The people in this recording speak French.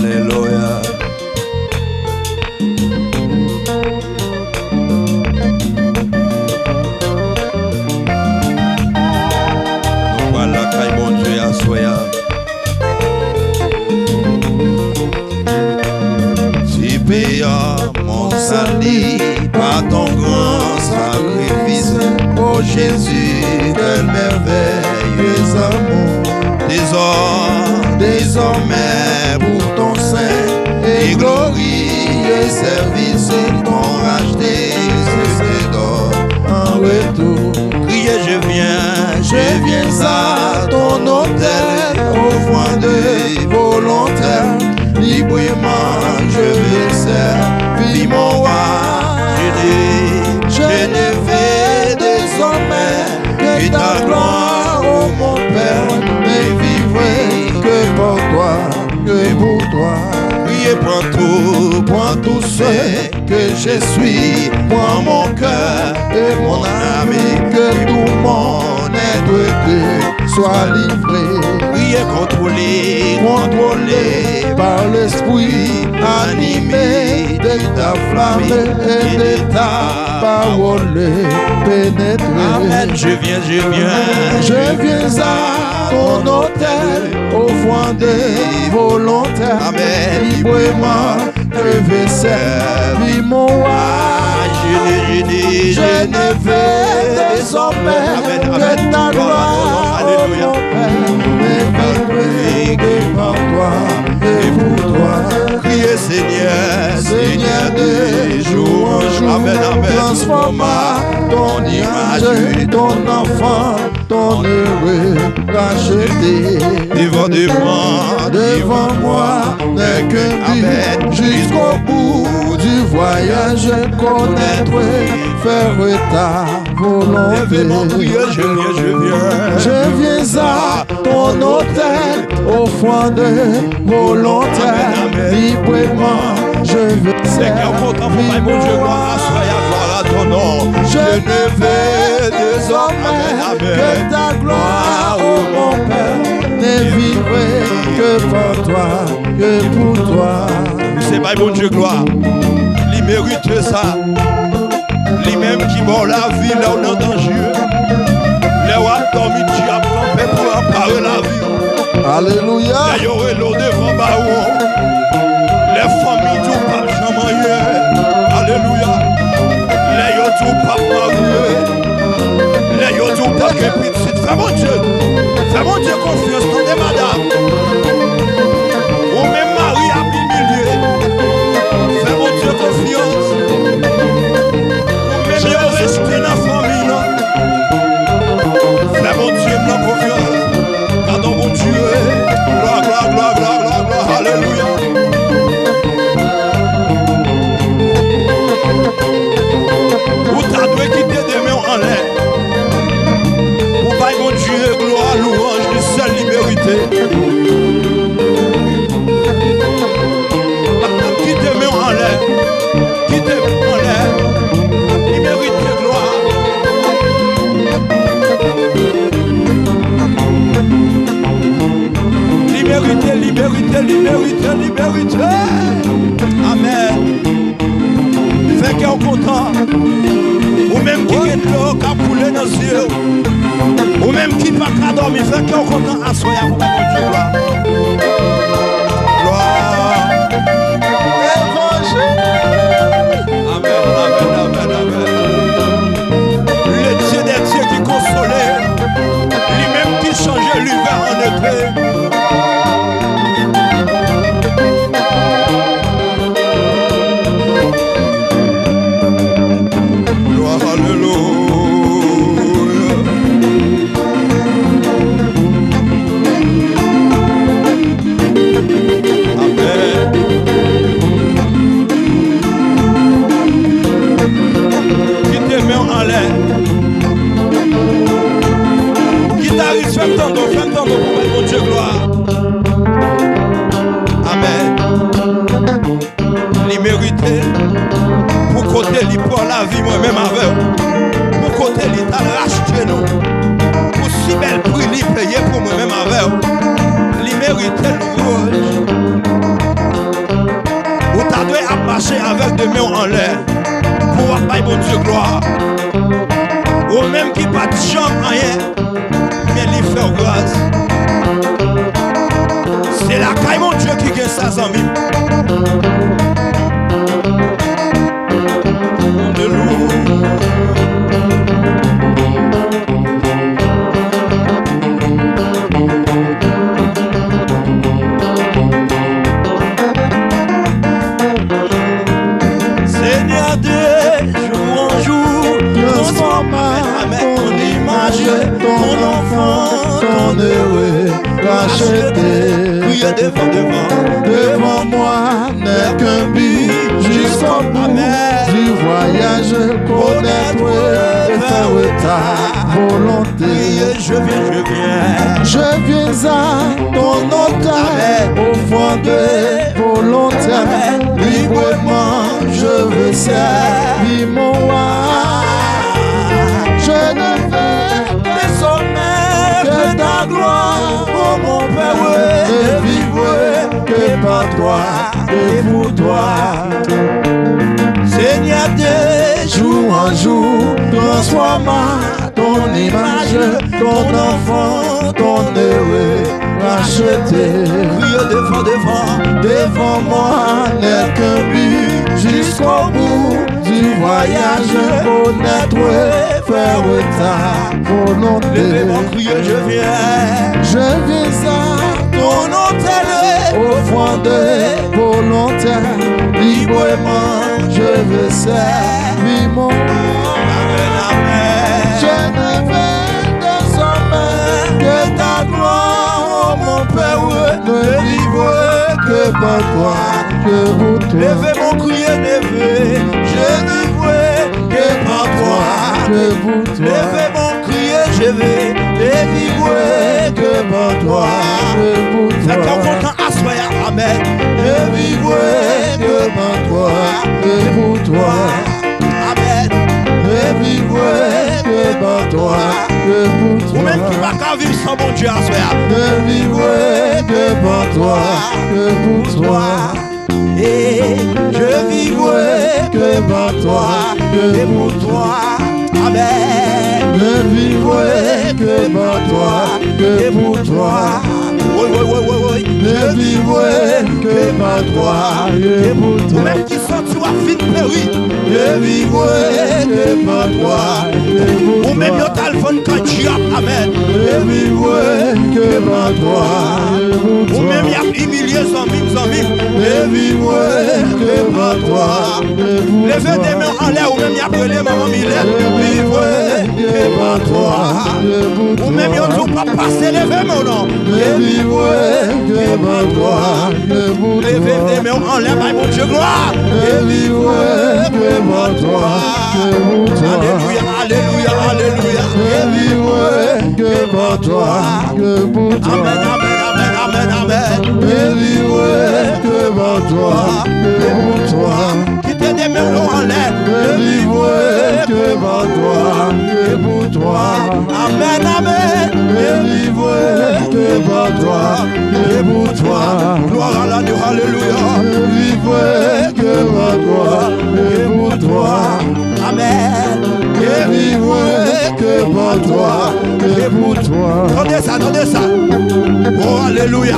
Alléluia. Nous voilà quand bon Dieu à soya. Tu payas mon salut par ton grand sacrifice. Oh Jésus, quel merveilleux amour. Désormais pour ton saint et glorieux service, ils t'ont racheté ce d'or en retour. Criez, je viens à ton autel, offrant de volontaire. Librement je vais servir mon roi. Je ne vais désormais que ta gloire, oh mon Père, et vivrai que pour toi, que pour toi. Priez, prends tout ce que je suis, prends mon cœur et mon ami, que tout mon être soit livré. Priez, contrôlé par l'esprit, animé de ta flamme et de ta parole pénétrée. Amen, je viens à ton autel, offrant des volontaires. Amen, librement je vais servir mon roi. Je ne vais désormais que ta gloire, oh mon Père, mais vivre devant toi et pour toi. Criez Seigneur de jour en jour. Amen, amen. Transforma ton image, ton enfant, ton heureux racheté. Devant moi n'est qu'un but, jusqu'au bout du voyage, connaître, faire ta volonté. Je viens à ton autel, offrant de volontaire. Librement je vais servir mon roi. Je ne vais désormais que ta gloire, oh mon Père, ne vivrai que pour toi, que pour toi. C'est pas bon Dieu gloire. Il mérite ça. Lui-même qui mord la vie là où on est en danger. Les rois dormi, tu as campé pour apparaître la vie. Alléluia. Les yoré l'eau devant Baou. Les familles du pape Jean-Marie. Alléluia. Les yo du pape Marie. Les yo du pape Petit. Fais mon Dieu confiance, tendez madame. Ou même Marie a humilié. Fais mon Dieu confiance. Ou même yo resté dans la famille. Fais mon Dieu confiance. Pardon mon Dieu. Gloire. Alléluia. Ou t'as dû quitter des mains en l'air. Ou pas mon Dieu, gloire, louange, du seul liberté. Quitte des mains en l'air. Liberté, gloire. Liberté. Amen. Fait qu'on est content. Ou même qui est l'eau qui a coulé dans les yeux. Ou même qui n'a pas dormi. Fait qu'on est content à soi. Pour mon Dieu, gloire. Amen. Le Dieu des dieux qui consolait. Lui-même qui changeait l'hiver en été. Fais pour mon Dieu, gloire. Amen. Il méritait pour côté lui pour la vie moi-même avec. Pour côté lui t'a racheté nous. Pour si belle prix lui payer pour moi-même avec. Il méritait louange. lever mes mains en l'air. Pour avoir mon Dieu gloire. Ou même qui pas de champ rien. Mais les faire grâce. C'est la caille mon Dieu qui gagne ça sans mime. Seigneur de jour en jour, transforme ton image, ton enfant, ton heureux, racheté. Priez devant moi, n'est qu'un but, jusqu'au bout du voyage, connaître et faire ta volonté. Je viens à ton autel, au fond de volonté, librement je veux servir mon roi. Je ne veux désormais que ta gloire, oh mon Père, ne vivre que par toi et pour toi. Seigneur de jour en jour, transforme ton image, ton enfant, ton heureux, racheté. Devant moi n'est qu'un but, jusqu'au bout du voyage, connaître et faire ta volonté. Levez-moi, criez, je viens à ton autel, au fond de volonté, librement je veux servir mon Amen, amen. Je ne veux désormais que ta gloire, oh mon Père, ne vivre que par toi, que pour toi. Levez mon crier, levez, je ne veux que par toi, que pour toi. Levez mon crier, je vais, ne vivre que par toi, que pour toi. C'est ton content à soi, amen. Je vivrai que par toi, que pour toi. Amen. Je vivrai que par toi, que pour toi. Ou même qui va qu'à vivre sans bon Dieu à soi. Je vivrai que par toi, que pour toi. Et je vivrai que par toi, que pour toi. Amen. Je vivrai que par toi, que pour toi. Oui. Je vivrai que par toi, que pour toi. Même qui sont tu as vite péri. Je vivrai que par toi, que pour toi. Ou même yo téléphone quand tu as, amen. Je vivrai que par toi, que pour toi. Ou même y a humilié sans mime. Je vivrai que par toi, que pour toi. Levez des mains en l'air ou même y a brûlé maman Millet. Je vivrai que par toi, que pour toi. Ou même yo tout pas passer levez mon nom. Je vivrai que par toi, que pour toi. Levez des mains en l'air, mon Dieu gloire. Je vivrai que par toi, que pour toi. Alléluia. Je vivrai que par toi, que pour toi. Amen. Je vivrai que par toi, que pour toi. Quittez des mains en l'air. Je vivrai que par toi, que pour toi. Amen. Je vivrai que par toi, que pour toi. Gloire à l'agneau, alléluia. Je vivrai que par toi, que pour toi. Amen. Je vivrai que par toi, que pour toi. Attendez ça. Oh, alléluia.